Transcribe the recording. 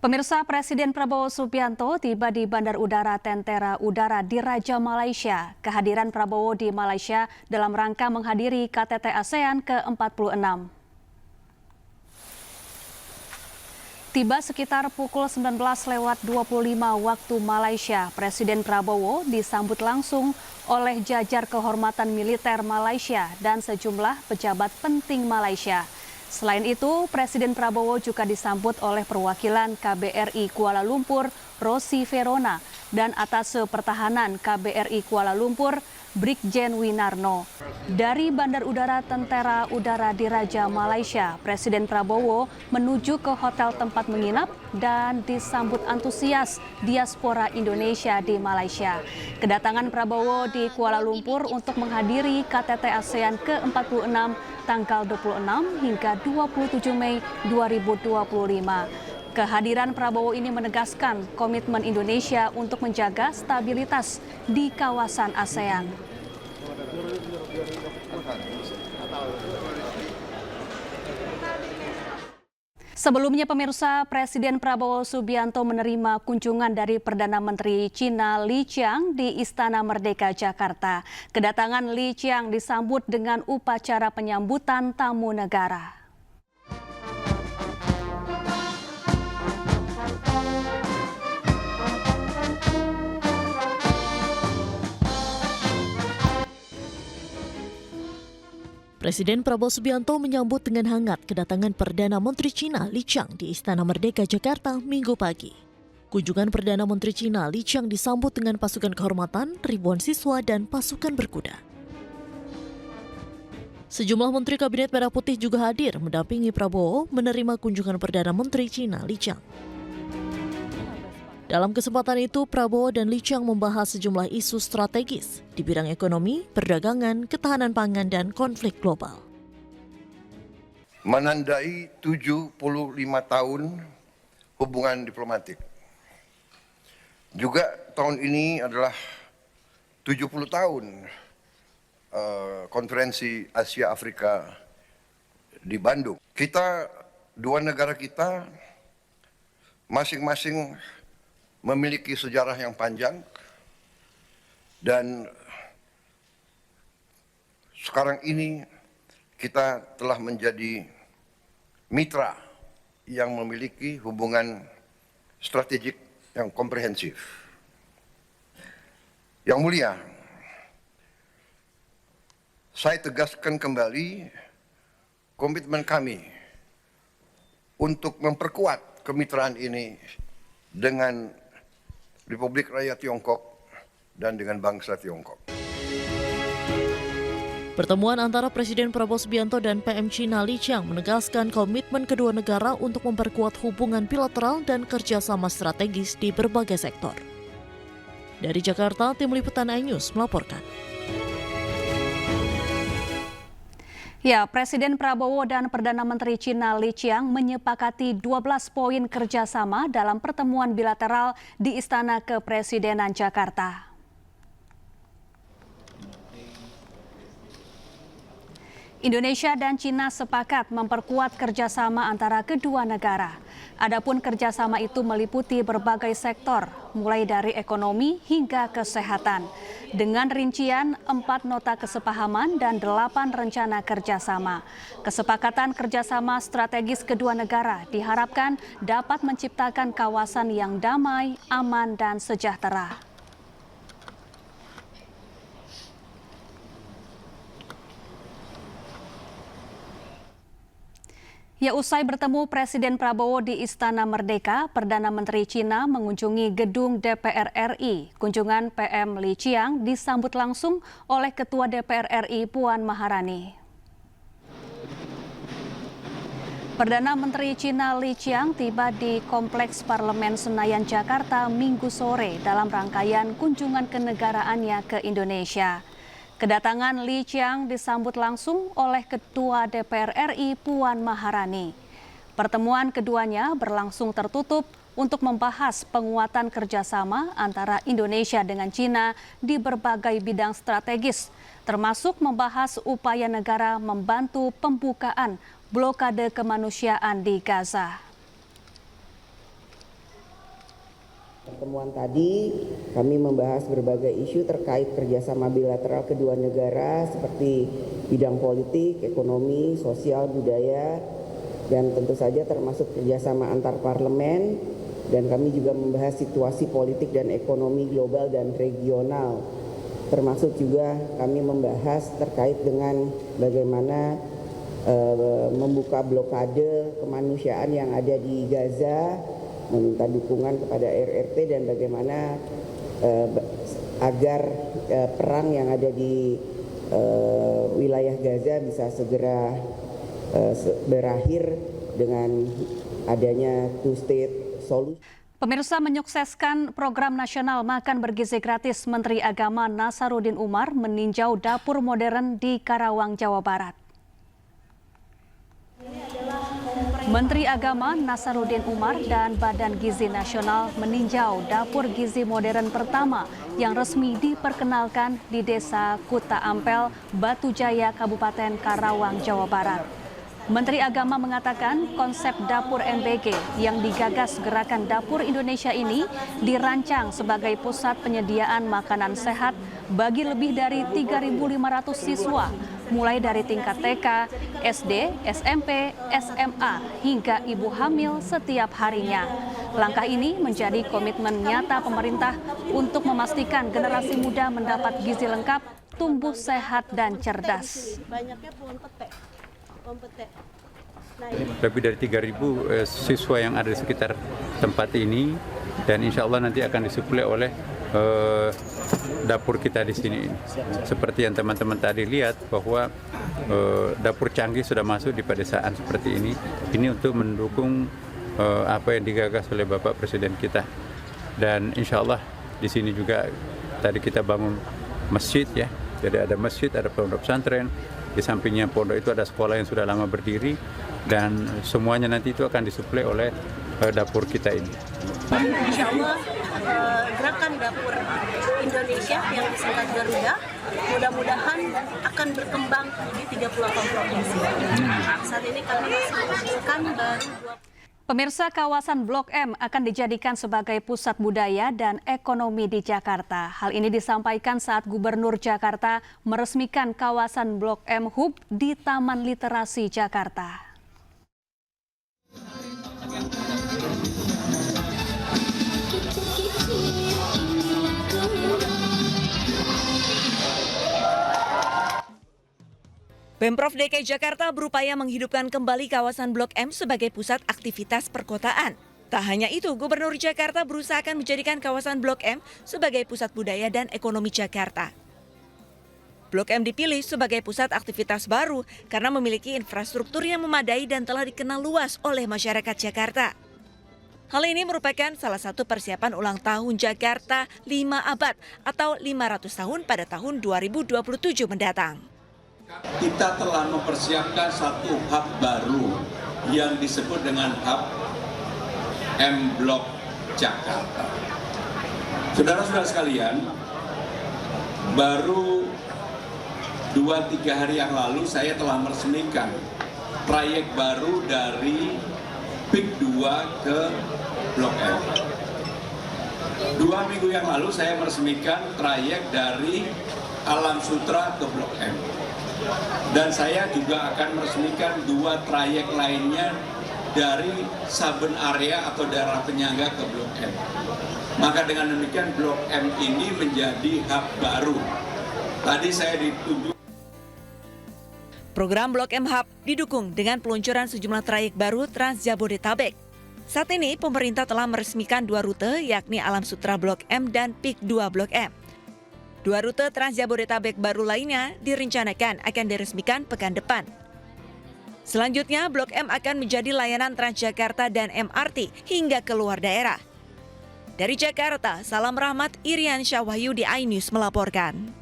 Pemirsa, Presiden Prabowo Subianto tiba di Bandar Udara Tentera Udara di Raja Malaysia. Kehadiran Prabowo di Malaysia dalam rangka menghadiri KTT ASEAN ke-46. Tiba sekitar pukul 19.25 waktu Malaysia, Presiden Prabowo disambut langsung oleh jajar kehormatan militer Malaysia dan sejumlah pejabat penting Malaysia. Selain itu, Presiden Prabowo juga disambut oleh perwakilan KBRI Kuala Lumpur, Rosi Verona, dan Atase Pertahanan KBRI Kuala Lumpur, Brigjen Winarno. Dari Bandar Udara Tentera Udara di Raja Malaysia, Presiden Prabowo menuju ke hotel tempat menginap dan disambut antusias diaspora Indonesia di Malaysia. Kedatangan Prabowo di Kuala Lumpur untuk menghadiri KTT ASEAN ke-46 tanggal 26 hingga 27 Mei 2025. Kehadiran Prabowo ini menegaskan komitmen Indonesia untuk menjaga stabilitas di kawasan ASEAN. Sebelumnya pemirsa, Presiden Prabowo Subianto menerima kunjungan dari Perdana Menteri Cina Li Qiang di Istana Merdeka Jakarta. Kedatangan Li Qiang disambut dengan upacara penyambutan tamu negara. Presiden Prabowo Subianto menyambut dengan hangat kedatangan Perdana Menteri Cina Li Qiang di Istana Merdeka Jakarta Minggu pagi. Kunjungan Perdana Menteri Cina Li Qiang disambut dengan pasukan kehormatan, ribuan siswa, dan pasukan berkuda. Sejumlah Menteri Kabinet Merah Putih juga hadir mendampingi Prabowo menerima kunjungan Perdana Menteri Cina Li Qiang. Dalam kesempatan itu, Prabowo dan Li Qiang membahas sejumlah isu strategis di bidang ekonomi, perdagangan, ketahanan pangan, dan konflik global. Menandai 75 tahun hubungan diplomatik. Juga tahun ini adalah 70 tahun konferensi Asia Afrika di Bandung. Dua negara kita masing-masing memiliki sejarah yang panjang dan sekarang ini kita telah menjadi mitra yang memiliki hubungan strategik yang komprehensif. Yang mulia, saya tegaskan kembali komitmen kami untuk memperkuat kemitraan ini dengan Republik Rakyat Tiongkok dan dengan bangsa Tiongkok. Pertemuan antara Presiden Prabowo Subianto dan PM Cina Li Qiang menegaskan komitmen kedua negara untuk memperkuat hubungan bilateral dan kerjasama strategis di berbagai sektor. Dari Jakarta, Tim Liputan iNews melaporkan. Ya, Presiden Prabowo dan Perdana Menteri Cina Li Qiang menyepakati 12 poin kerjasama dalam pertemuan bilateral di Istana Kepresidenan Jakarta. Indonesia dan Cina sepakat memperkuat kerjasama antara kedua negara. Adapun kerjasama itu meliputi berbagai sektor, mulai dari ekonomi hingga kesehatan. Dengan rincian 4 nota kesepahaman dan 8 rencana kerjasama. Kesepakatan kerjasama strategis kedua negara diharapkan dapat menciptakan kawasan yang damai, aman, dan sejahtera. Ya, usai bertemu Presiden Prabowo di Istana Merdeka, Perdana Menteri Cina mengunjungi gedung DPR RI. Kunjungan PM Li Qiang disambut langsung oleh Ketua DPR RI Puan Maharani. Perdana Menteri Cina Li Qiang tiba di Kompleks Parlemen Senayan Jakarta Minggu sore dalam rangkaian kunjungan kenegaraannya ke Indonesia. Kedatangan Li Qiang disambut langsung oleh Ketua DPR RI Puan Maharani. Pertemuan keduanya berlangsung tertutup untuk membahas penguatan kerjasama antara Indonesia dengan Cina di berbagai bidang strategis, termasuk membahas upaya negara membantu pembukaan blokade kemanusiaan di Gaza. Pertemuan tadi kami membahas berbagai isu terkait kerjasama bilateral kedua negara seperti bidang politik, ekonomi, sosial, budaya, dan tentu saja termasuk kerjasama antar parlemen. Dan kami juga membahas situasi politik dan ekonomi global dan regional. Termasuk juga kami membahas terkait dengan bagaimana membuka blokade kemanusiaan yang ada di Gaza, meminta dukungan kepada RRT dan bagaimana agar perang yang ada di wilayah Gaza bisa segera berakhir dengan adanya two-state solution. Pemirsa, menyukseskan program nasional makan bergizi gratis, Menteri Agama Nasaruddin Umar meninjau dapur modern di Karawang, Jawa Barat. Menteri Agama Nasaruddin Umar dan Badan Gizi Nasional meninjau dapur gizi modern pertama yang resmi diperkenalkan di Desa Kuta Ampel, Batu Jaya, Kabupaten Karawang, Jawa Barat. Menteri Agama mengatakan konsep dapur MBG yang digagas Gerakan Dapur Indonesia ini dirancang sebagai pusat penyediaan makanan sehat bagi lebih dari 3.500 siswa, mulai dari tingkat TK, SD, SMP, SMA, hingga ibu hamil setiap harinya. Langkah ini menjadi komitmen nyata pemerintah untuk memastikan generasi muda mendapat gizi lengkap, tumbuh sehat dan cerdas. Lebih dari 3.000 siswa yang ada di sekitar tempat ini, dan insya Allah nanti akan disuplai oleh dapur kita di sini. Seperti yang teman-teman tadi lihat bahwa dapur canggih sudah masuk di pedesaan seperti ini. Ini untuk mendukung apa yang digagas oleh Bapak Presiden kita. Dan insya Allah di sini juga tadi kita bangun masjid ya. Jadi ada masjid, ada pondok pesantren. Di sampingnya pondok itu ada sekolah yang sudah lama berdiri, dan semuanya nanti itu akan disuplai oleh dapur kita ini. Insya Allah Gerakan Dapur Indonesia yang disingkat Garuda mudah-mudahan akan berkembang di 38 provinsi. Saat ini kami masih mengumpulkan baru 20. Pemirsa, kawasan Blok M akan dijadikan sebagai pusat budaya dan ekonomi di Jakarta. Hal ini disampaikan saat Gubernur Jakarta meresmikan kawasan Blok M Hub di Taman Literasi Jakarta. Pemprov DKI Jakarta berupaya menghidupkan kembali kawasan Blok M sebagai pusat aktivitas perkotaan. Tak hanya itu, Gubernur Jakarta berusaha akan menjadikan kawasan Blok M sebagai pusat budaya dan ekonomi Jakarta. Blok M dipilih sebagai pusat aktivitas baru karena memiliki infrastruktur yang memadai dan telah dikenal luas oleh masyarakat Jakarta. Hal ini merupakan salah satu persiapan ulang tahun Jakarta 5 abad atau 500 tahun pada tahun 2027 mendatang. Kita telah mempersiapkan satu hub baru yang disebut dengan hub M Block Jakarta. Saudara-saudara sekalian, baru 2-3 hari yang lalu saya telah meresmikan trayek baru dari PIK 2 ke Blok M. 2 minggu yang lalu saya meresmikan trayek dari Alam Sutra ke Blok M. Dan saya juga akan meresmikan 2 trayek lainnya dari Saben area atau daerah penyangga ke Blok M. Maka dengan demikian Blok M ini menjadi hub baru. Tadi saya ditunjuk. Program Blok M Hub didukung dengan peluncuran sejumlah trayek baru Trans Jabodetabek. Saat ini pemerintah telah meresmikan 2 rute yakni Alam Sutra Blok M dan PIK 2 Blok M. 2 rute Trans Jabodetabek baru lainnya direncanakan akan diresmikan pekan depan. Selanjutnya, Blok M akan menjadi layanan Transjakarta dan MRT hingga ke luar daerah. Dari Jakarta, Salam Rahmat, Irian Syahwahyu di iNews melaporkan.